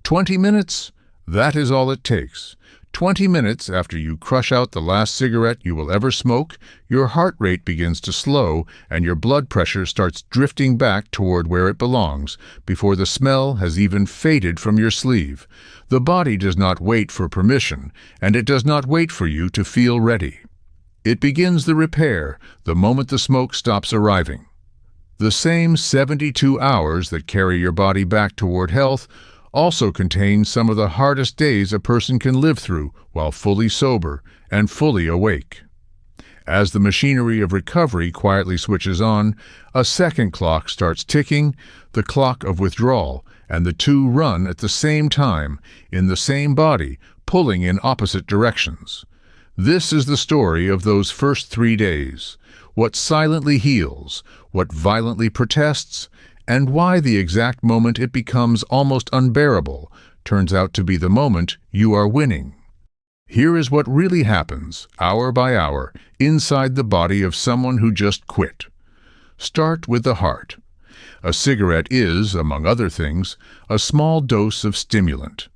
20 minutes? That is all it takes. 20 minutes after you crush out the last cigarette you will ever smoke, your heart rate begins to slow and your blood pressure starts drifting back toward where it belongs before the smell has even faded from your sleeve. The body does not wait for permission, and it does not wait for you to feel ready. It begins the repair the moment the smoke stops arriving. The same 72 hours that carry your body back toward health also contains some of the hardest days a person can live through while fully sober and fully awake. As the machinery of recovery quietly switches on, a second clock starts ticking, the clock of withdrawal, and the two run at the same time, in the same body, pulling in opposite directions. This is the story of those first 3 days, what silently heals, what violently protests, and why the exact moment it becomes almost unbearable turns out to be the moment you are winning. Here is what really happens, hour by hour, inside the body of someone who just quit. Start with the heart. A cigarette is, among other things, a small dose of stimulant.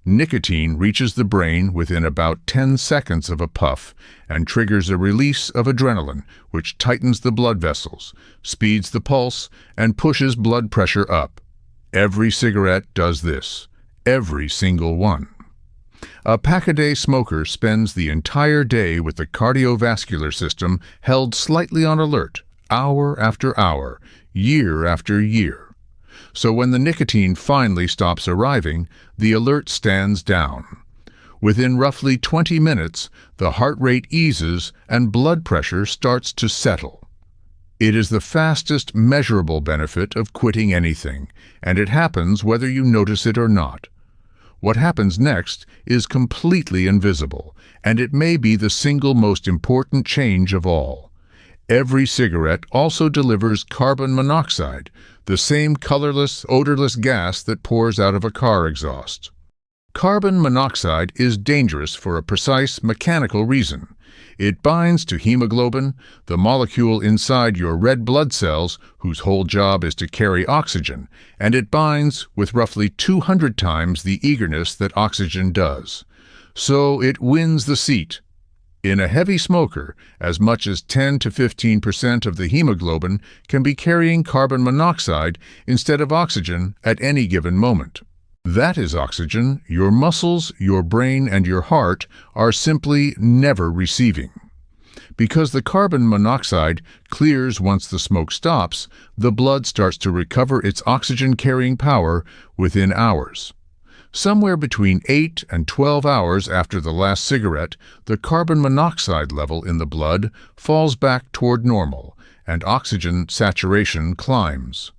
Nicotine reaches the brain within about 10 seconds of a puff and triggers a release of adrenaline, which tightens the blood vessels, speeds the pulse, and pushes blood pressure up. Every cigarette does this. Every single one. A pack-a-day smoker spends the entire day with the cardiovascular system held slightly on alert, hour after hour, year after year. So when the nicotine finally stops arriving, the alert stands down. Within roughly 20 minutes, the heart rate eases and blood pressure starts to settle. It is the fastest measurable benefit of quitting anything, and it happens whether you notice it or not. What happens next is completely invisible, and it may be the single most important change of all. Every cigarette also delivers carbon monoxide, the same colorless, odorless gas that pours out of a car exhaust. Carbon monoxide is dangerous for a precise mechanical reason. It binds to hemoglobin, the molecule inside your red blood cells whose whole job is to carry oxygen, and it binds with roughly 200 times the eagerness that oxygen does. So it wins the seat. In a heavy smoker, as much as 10 to 15% of the hemoglobin can be carrying carbon monoxide instead of oxygen at any given moment. That is oxygen your muscles, your brain, and your heart are simply never receiving. Because the carbon monoxide clears once the smoke stops, the blood starts to recover its oxygen-carrying power within hours. Somewhere between 8 and 12 hours after the last cigarette, the carbon monoxide level in the blood falls back toward normal, and oxygen saturation climbs.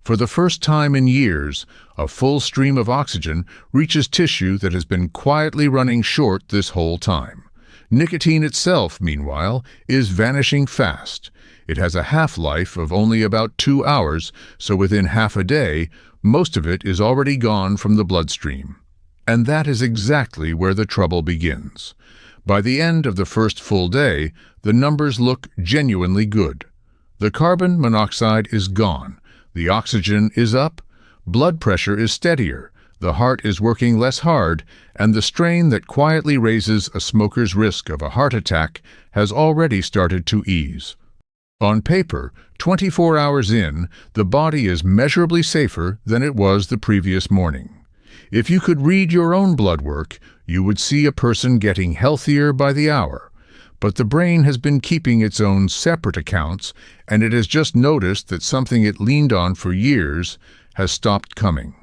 For the first time in years, a full stream of oxygen reaches tissue that has been quietly running short this whole time. Nicotine itself, meanwhile, is vanishing fast. It has a half-life of only about 2 hours, so within half a day, most of it is already gone from the bloodstream. And that is exactly where the trouble begins. By the end of the first full day, the numbers look genuinely good. The carbon monoxide is gone, the oxygen is up, blood pressure is steadier, the heart is working less hard, and the strain that quietly raises a smoker's risk of a heart attack has already started to ease. On paper, 24 hours in, the body is measurably safer than it was the previous morning. If you could read your own blood work, you would see a person getting healthier by the hour. But the brain has been keeping its own separate accounts, and it has just noticed that something it leaned on for years has stopped coming.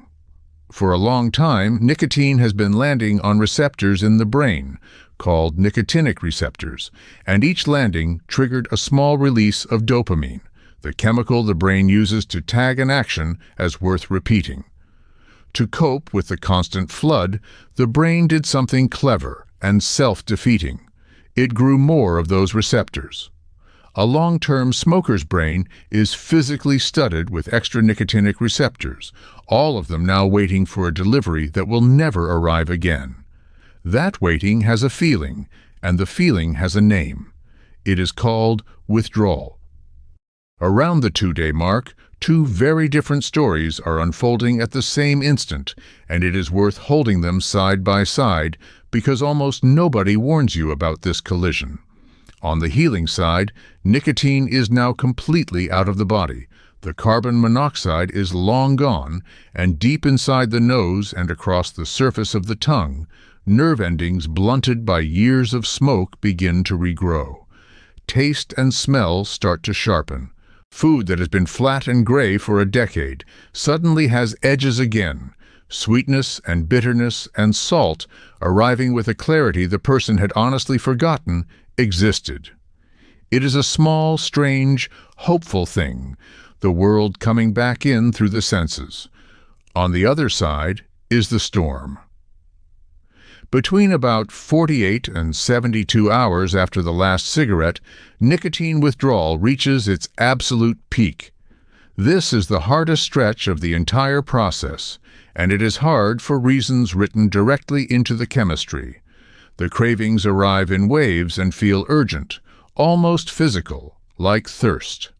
For a long time, nicotine has been landing on receptors in the brain, called nicotinic receptors, and each landing triggered a small release of dopamine, the chemical the brain uses to tag an action as worth repeating. To cope with the constant flood, the brain did something clever and self-defeating. It grew more of those receptors. A long-term smoker's brain is physically studded with extra nicotinic receptors, all of them now waiting for a delivery that will never arrive again. That waiting has a feeling, and the feeling has a name. It is called withdrawal. Around the 2-day mark, Two very different stories are unfolding at the same instant, and it is worth holding them side by side because almost nobody warns you about this collision. On the healing side, nicotine is now completely out of the body. The carbon monoxide is long gone, and deep inside the nose and across the surface of the tongue, nerve endings blunted by years of smoke begin to regrow. Taste and smell start to sharpen. Food that has been flat and gray for a decade suddenly has edges again, sweetness and bitterness and salt arriving with a clarity the person had honestly forgotten existed. It is a small, strange, hopeful thing, the world coming back in through the senses. On the other side is the storm. Between about 48 and 72 hours after the last cigarette, nicotine withdrawal reaches its absolute peak. This is the hardest stretch of the entire process, and it is hard for reasons written directly into the chemistry. The cravings arrive in waves and feel urgent, almost physical, like thirst.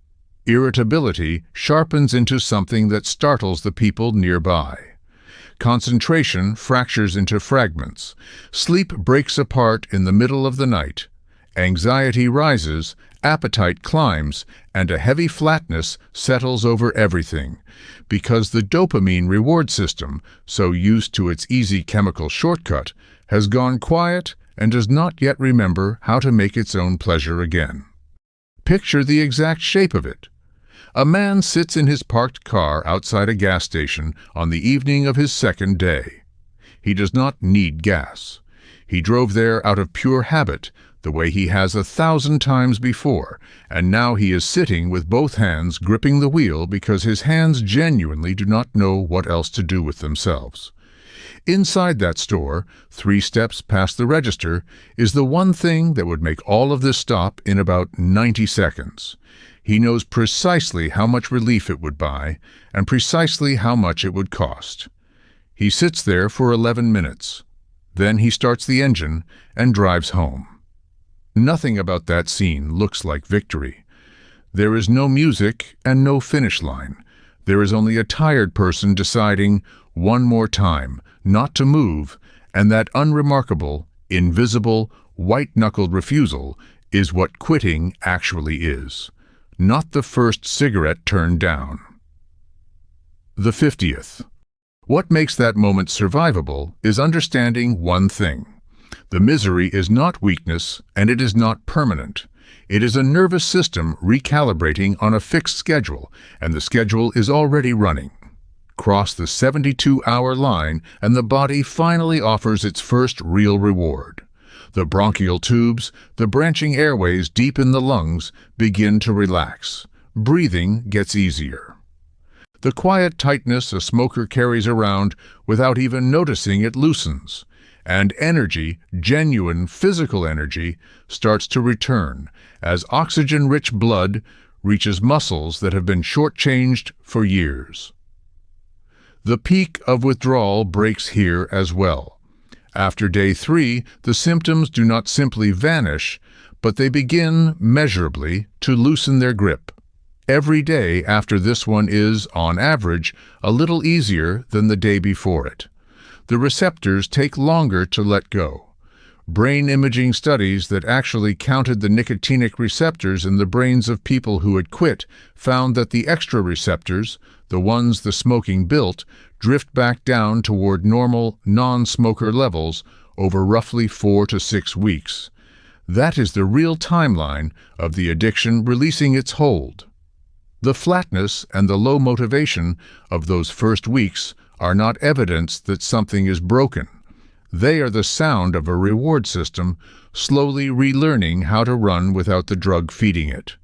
Irritability sharpens into something that startles the people nearby. Concentration fractures into fragments. Sleep breaks apart in the middle of the night. Anxiety rises, appetite climbs, and a heavy flatness settles over everything, because the dopamine reward system, so used to its easy chemical shortcut, has gone quiet and does not yet remember how to make its own pleasure again. Picture the exact shape of it. A man sits in his parked car outside a gas station on the evening of his second day. He does not need gas. He drove there out of pure habit, the way he has 1,000 times before, and now he is sitting with both hands gripping the wheel because his hands genuinely do not know what else to do with themselves. Inside that store, 3 steps past the register, is the one thing that would make all of this stop in about 90 seconds. He knows precisely how much relief it would buy and precisely how much it would cost. He sits there for 11 minutes. Then he starts the engine and drives home. Nothing about that scene looks like victory. There is no music and no finish line. There is only a tired person deciding, one more time, not to move, and that unremarkable, invisible, white-knuckled refusal is what quitting actually is. Not the first cigarette turned down. The 50th. What makes that moment survivable is understanding one thing. The misery is not weakness, and it is not permanent. It is a nervous system recalibrating on a fixed schedule, and the schedule is already running. Cross the 72-hour line, and the body finally offers its first real reward. The bronchial tubes, the branching airways deep in the lungs, begin to relax. Breathing gets easier. The quiet tightness a smoker carries around without even noticing it loosens. And energy, genuine physical energy, starts to return as oxygen-rich blood reaches muscles that have been shortchanged for years. The peak of withdrawal breaks here as well. After day 3, the symptoms do not simply vanish, but they begin, measurably, to loosen their grip. Every day after this one is, on average, a little easier than the day before it. The receptors take longer to let go. Brain imaging studies that actually counted the nicotinic receptors in the brains of people who had quit found that the extra receptors, the ones the smoking built, drift back down toward normal, non-smoker levels over roughly 4 to 6 weeks. That is the real timeline of the addiction releasing its hold. The flatness and the low motivation of those first weeks are not evidence that something is broken. They are the sound of a reward system slowly relearning how to run without the drug feeding it.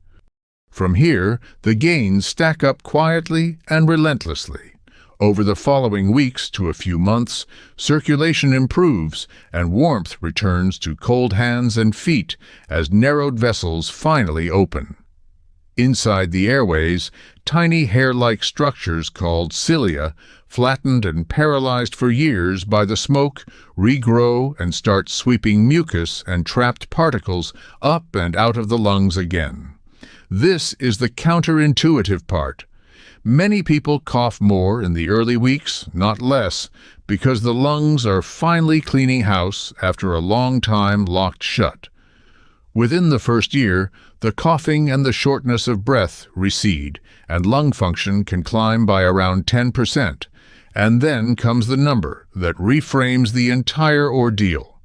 From here, the gains stack up quietly and relentlessly. Over the following weeks to a few months, circulation improves and warmth returns to cold hands and feet as narrowed vessels finally open. Inside the airways, tiny hair-like structures called cilia, flattened and paralyzed for years by the smoke, regrow and start sweeping mucus and trapped particles up and out of the lungs again. This is the counterintuitive part. Many people cough more in the early weeks, not less, because the lungs are finally cleaning house after a long time locked shut. Within the first year, the coughing and the shortness of breath recede, and lung function can climb by around 10%. And then comes the number that reframes the entire ordeal.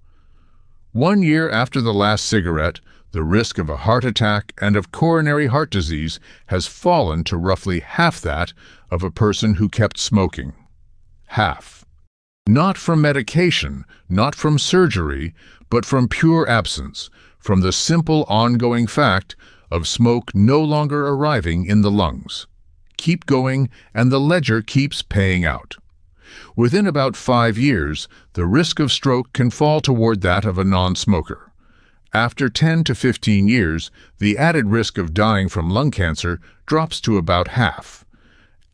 1 year after the last cigarette, the risk of a heart attack and of coronary heart disease has fallen to roughly half that of a person who kept smoking. Half. Not from medication, not from surgery, but from pure absence, from the simple ongoing fact of smoke no longer arriving in the lungs. Keep going, and the ledger keeps paying out. Within about 5 years, the risk of stroke can fall toward that of a non-smoker. After 10 to 15 years, the added risk of dying from lung cancer drops to about half.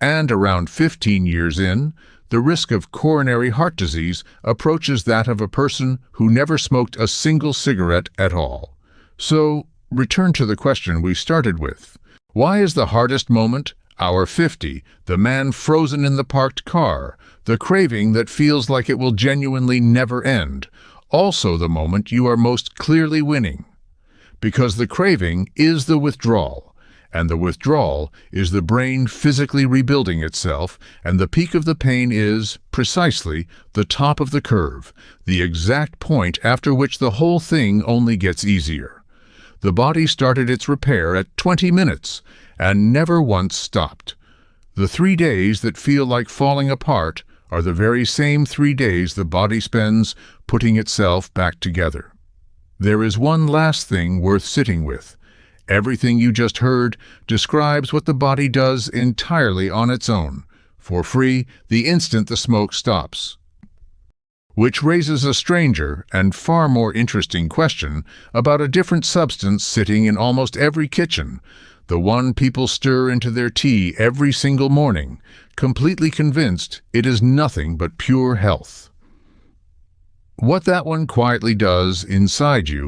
And around 15 years in, the risk of coronary heart disease approaches that of a person who never smoked a single cigarette at all. So, return to the question we started with. Why is the hardest moment hour 50, the man frozen in the parked car, the craving that feels like it will genuinely never end, also the moment you are most clearly winning? Because the craving is the withdrawal, and the withdrawal is the brain physically rebuilding itself, and the peak of the pain is, precisely, the top of the curve, the exact point after which the whole thing only gets easier. The body started its repair at 20 minutes, and never once stopped. The 3 days that feel like falling apart are the very same 3 days the body spends putting itself back together. There is one last thing worth sitting with. Everything you just heard describes what the body does entirely on its own, for free, the instant the smoke stops. Which raises a stranger and far more interesting question about a different substance sitting in almost every kitchen, the one people stir into their tea every single morning, completely convinced it is nothing but pure health. What that one quietly does inside you